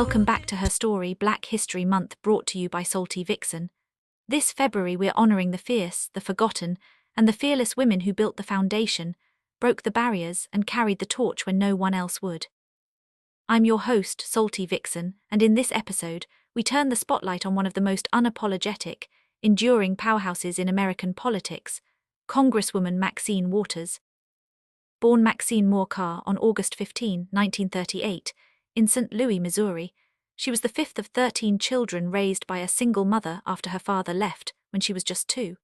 Welcome back to Her Story Black History Month, brought to you by Salty Vixen. This February we're honoring the fierce, the forgotten, and the fearless women who built the foundation, broke the barriers, and carried the torch when no one else would. I'm your host, Salty Vixen, and in this episode, we turn the spotlight on one of the most unapologetic, enduring powerhouses in American politics, Congresswoman Maxine Waters. Born Maxine Waters on August 15, 1938, in St. Louis, Missouri, she was the fifth of 13 children raised by a single mother after her father left when she was just 2.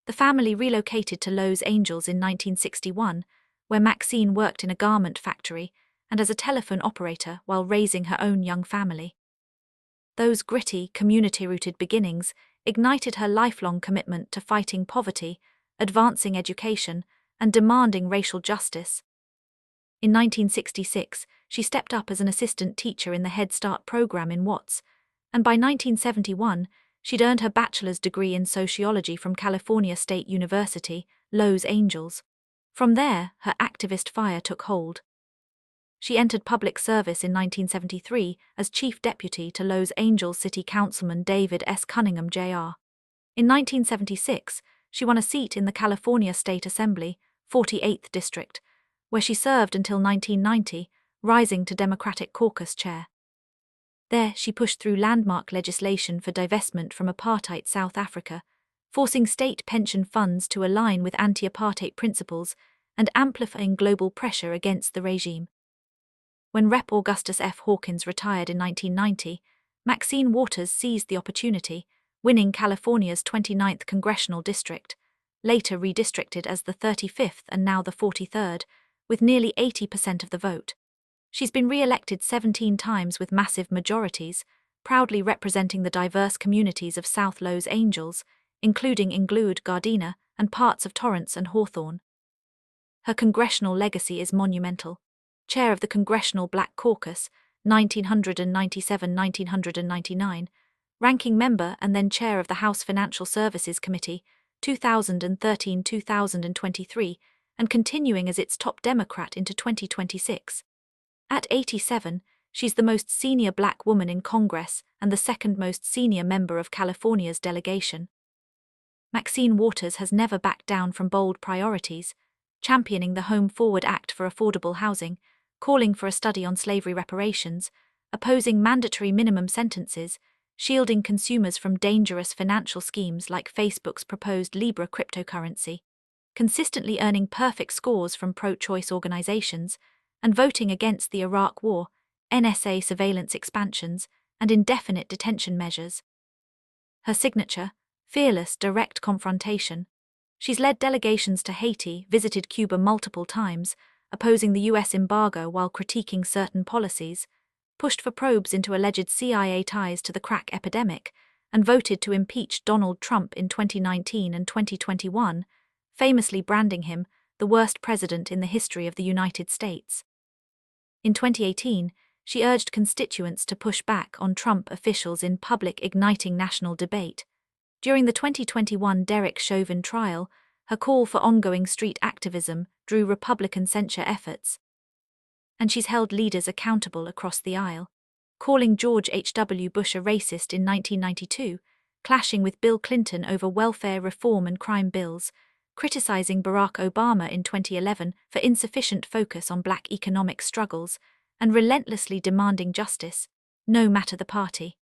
The family relocated to Los Angeles in 1961, where Maxine worked in a garment factory and as a telephone operator while raising her own young family. Those gritty, community-rooted beginnings ignited her lifelong commitment to fighting poverty, advancing education, and demanding racial justice. In 1966, she stepped up as an assistant teacher in the Head Start program in Watts, and by 1971, she'd earned her bachelor's degree in sociology from California State University, Los Angeles. From there, her activist fire took hold. She entered public service in 1973 as chief deputy to Los Angeles City Councilman David S. Cunningham, Jr. In 1976, she won a seat in the California State Assembly, 48th District, where she served until 1990, rising to Democratic Caucus chair. There, she pushed through landmark legislation for divestment from apartheid South Africa, forcing state pension funds to align with anti-apartheid principles and amplifying global pressure against the regime. When Rep. Augustus F. Hawkins retired in 1990, Maxine Waters seized the opportunity, winning California's 29th congressional district, later redistricted as the 35th and now the 43rd, with nearly 80% of the vote. She's been re-elected 17 times with massive majorities, proudly representing the diverse communities of South Los Angeles, including Inglewood, Gardena, and parts of Torrance and Hawthorne. Her congressional legacy is monumental. Chair of the Congressional Black Caucus, 1997–1999, ranking member and then chair of the House Financial Services Committee, 2013–2023, and continuing as its top Democrat into 2026. At 87, she's the most senior black woman in Congress and the second most senior member of California's delegation. Maxine Waters has never backed down from bold priorities, championing the Home Forward Act for affordable housing, calling for a study on slavery reparations, opposing mandatory minimum sentences, shielding consumers from dangerous financial schemes like Facebook's proposed Libra cryptocurrency, consistently earning perfect scores from pro-choice organizations, and voting against the Iraq War, NSA surveillance expansions, and indefinite detention measures. Her signature, fearless direct confrontation. She's led delegations to Haiti, visited Cuba multiple times, opposing the U.S. embargo while critiquing certain policies, pushed for probes into alleged CIA ties to the crack epidemic, and voted to impeach Donald Trump in 2019 and 2021, famously branding him the worst president in the history of the United States. In 2018, she urged constituents to push back on Trump officials in public, igniting national debate. During the 2021 Derek Chauvin trial, her call for ongoing street activism drew Republican censure efforts. And she's held leaders accountable across the aisle, calling George H.W. Bush a racist in 1992, clashing with Bill Clinton over welfare reform and crime bills, criticizing Barack Obama in 2011 for insufficient focus on black economic struggles, and relentlessly demanding justice, no matter the party.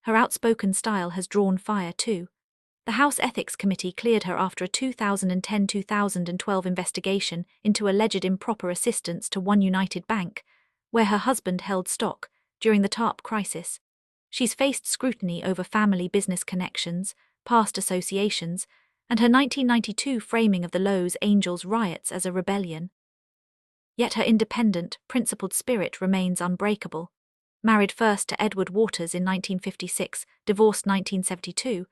Her outspoken style has drawn fire too. The House Ethics Committee cleared her after a 2010–2012 investigation into alleged improper assistance to One United Bank, where her husband held stock, during the TARP crisis. She's faced scrutiny over family business connections, past associations, and her 1992 framing of the Los Angeles riots as a rebellion. Yet her independent, principled spirit remains unbreakable. Married first to Edward Waters in 1956, divorced 1972,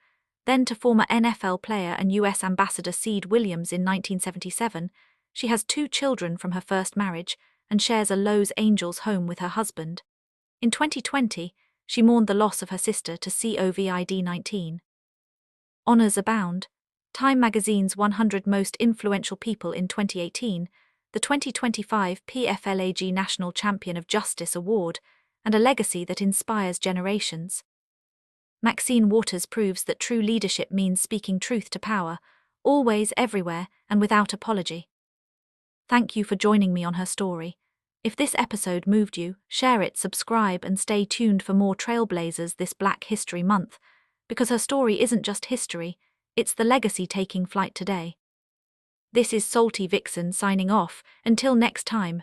then to former NFL player and U.S. Ambassador Seed Williams in 1977, she has 2 children from her first marriage and shares a Los Angeles home with her husband. In 2020, she mourned the loss of her sister to COVID-19. Honors abound. Time magazine's 100 Most Influential People in 2018, the 2025 PFLAG National Champion of Justice Award, and a legacy that inspires generations. Maxine Waters proves that true leadership means speaking truth to power, always, everywhere, and without apology. Thank you for joining me on her story. If this episode moved you, share it, subscribe, and stay tuned for more trailblazers this Black History Month, because her story isn't just history, it's the legacy taking flight today. This is Salty Vixen signing off. Until next time,